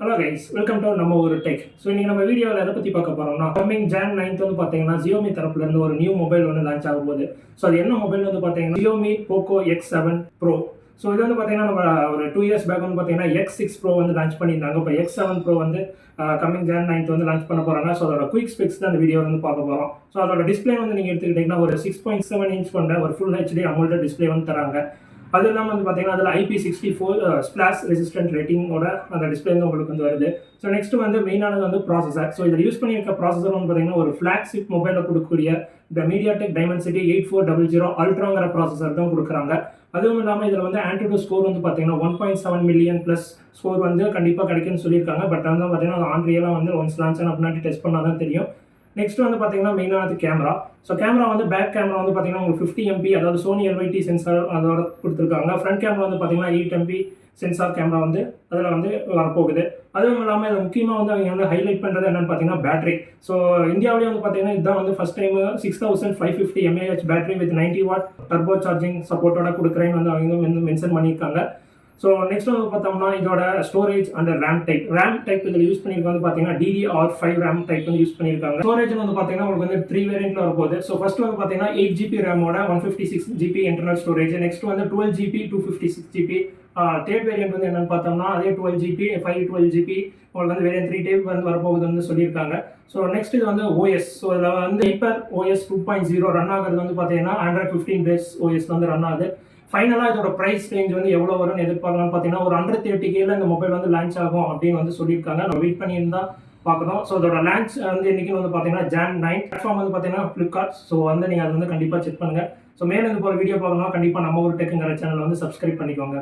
Hello guys, welcome to நம்ம ஒரு tech. So இன்னைக்கு நம்ம வீடியோவில் எதை பற்றி பார்க்க போகிறோம்னா, கம்மிங் Jan 9th வந்து பார்த்தீங்கன்னா Xiaomi தரப்புலேருந்து ஒரு நியூ மொபைல் வந்து லான்ச் ஆகும் போது. ஸோ அது என்ன மொபைல் வந்து பார்த்தீங்கன்னா Xiaomi Poco X7 Pro. So இது வந்து பார்த்தீங்கன்னா நம்ம ஒரு 2 years பேக் வந்து பார்த்தீங்கன்னா X6 Pro வந்து லான்ச் பண்ணியிருந்தாங்க. இப்போ X7 Pro வந்து கம்மிங் Jan 9th வந்து லான்ச் பண்ண போகிறாங்க. ஸோ அதோட குயிக் ஸ்பெக்ஸ் தான் அந்த வீடியோ வந்து பார்க்க போகிறோம். ஸோ அதோட டிஸ்பிளே வந்து நீங்கள் எடுத்துக்கிட்டிங்கன்னா ஒரு 6.7 inch கொண்ட ஒரு ஃபுல் HD AMOLED டிஸ்பிளே வந்து தராங்க. அது இல்லாமல் வந்து பார்த்தீங்கன்னா அதில் IP64 ஸ்பிளாஷ் ரெசிஸ்டன்ட் ரேட்டிங்கோட அந்த டிஸ்பிளே வந்து உங்களுக்கு வந்து வருது. ஸோ நெக்ஸ்ட் வந்து மெயினானது வந்து ப்ராசஸர். ஸோ இதில் யூஸ் பண்ணியிருக்க ப்ராசஸர் வந்து பார்த்தீங்கன்னா ஒரு ஃப்ளாக்ஷிப் மொபைலில் கொடுக்கக்கூடிய இந்த MediaTek Dimensity 8400 அல்ட்ராங்கிற ப்ராசஸர் தான் கொடுக்குறாங்க. அதுவும் இல்லாமல் இதில் வந்து ஆண்ட்ராய்டு ஸ்கோர் வந்து பார்த்தீங்கன்னா 1.7 மில்லியன் ப்ளஸ் ஸ்கோர் வந்து கண்டிப்பாக கிடைக்குன்னு சொல்லியிருக்காங்க. பட் வந்து பார்த்தீங்கன்னா அது ஆண்ட்ரியெல்லாம் வந்து ஒன்ஸ் லான்ச் ஆன அப்படின்னாடி டெஸ்ட் பண்ணால் தான் தெரியும். நெக்ஸ்ட் வந்து பார்த்தீங்கன்னா மெயினானது கேமரா. ஸோ கேமரா வந்து பேக் கேமரா வந்து பார்த்தீங்கன்னா உங்களுக்கு 50 MP அதாவது சோனி LYT சென்சார் அதோட கொடுத்துருக்காங்க. ஃப்ரண்ட் கேமரா வந்து பார்த்தீங்கன்னா 8 MP சென்சார் கேமரா வந்து அதில் வந்து வரப்போகுது. அதுவும் இல்லாமல் இதில் முக்கியமாக வந்து அவங்க வந்து ஹைலைட் பண்ணுறது என்னென்னு பார்த்தீங்கன்னா பேட்டரி. ஸோ இந்தியாவிலேயே வந்து பார்த்தீங்கன்னா இதுதான் வந்து first time 6550 mAh battery with 90 watt turbo charging சப்போர்ட்டோட கொடுக்குறேன்னு வந்து அவங்க வந்து மென்ஷன் பண்ணியிருக்காங்க. ஸோ நெக்ஸ்ட் வந்து பார்த்தோம்னா இதோட ஸ்டோரேஜ் அண்ட் ரேம் டைப் இதில் யூஸ் பண்ணியிருக்காங்க வந்து பார்த்தீங்கன்னா DDR5 ரேம் டைப் வந்து யூஸ் பண்ணியிருக்காங்க. ஸ்டோரேஜ் வந்து பார்த்தீங்கன்னா உங்களுக்கு வந்து 3 வேரியன்ட்ல வரப்போகுது. ஸோ ஃபர்ஸ்ட் வந்து பார்த்தீங்கன்னா 8GB ரேமோட 156GB internal storage. Next வந்து 12GB 256GB. தேர்ட் வேரியன்ட் வந்து என்னன்னு பார்த்தோம்னா அதே 12GB 512GB உங்களுக்கு வந்து வேரியன்ட் 3 டைப் வந்து வரப்போகுது வந்து சொல்லியிருக்காங்க. ஸோ நெக்ஸ்ட் இது வந்து OS. ஸோ இதில் வந்து ஹைப்பர் OS 2.0 ரன் ஆகுறது வந்து பார்த்தீங்கன்னா Android 15 பேஸ் OS வந்து ரன் ஆகுது. ஃபைனலாக இதோட ப்ரைஸ் ரேஞ்ச் வந்து எவ்வளோ வரும்னு எதிர்பார்க்கலாம்னு பார்த்தீங்கன்னா ஒரு 130Kல இந்த மொபைல் வந்து லான்ச் ஆகும் அப்படின்னு வந்து சொல்லியிருக்காங்க. நம்ம வெயிட் பண்ணியிருந்தா பார்க்கணும். ஸோ இதோட லான்ச் வந்து இன்னைக்கு வந்து பார்த்தீங்கன்னா Jan 9. பிளாட்ஃபார்ம் வந்து பார்த்தீங்கன்னா Flipkart. ஸோ வந்து நீங்கள் அதை வந்து கண்டிப்பாக செக் பண்ணுங்கள். ஸோ மேலே இந்த போகிற வீடியோ பார்க்கணும் கண்டிப்பாக நம்ம ஒரு டெக்குங்கிற சேனல் வந்து சப்ஸ்கிரைப் பண்ணிக்கோங்க.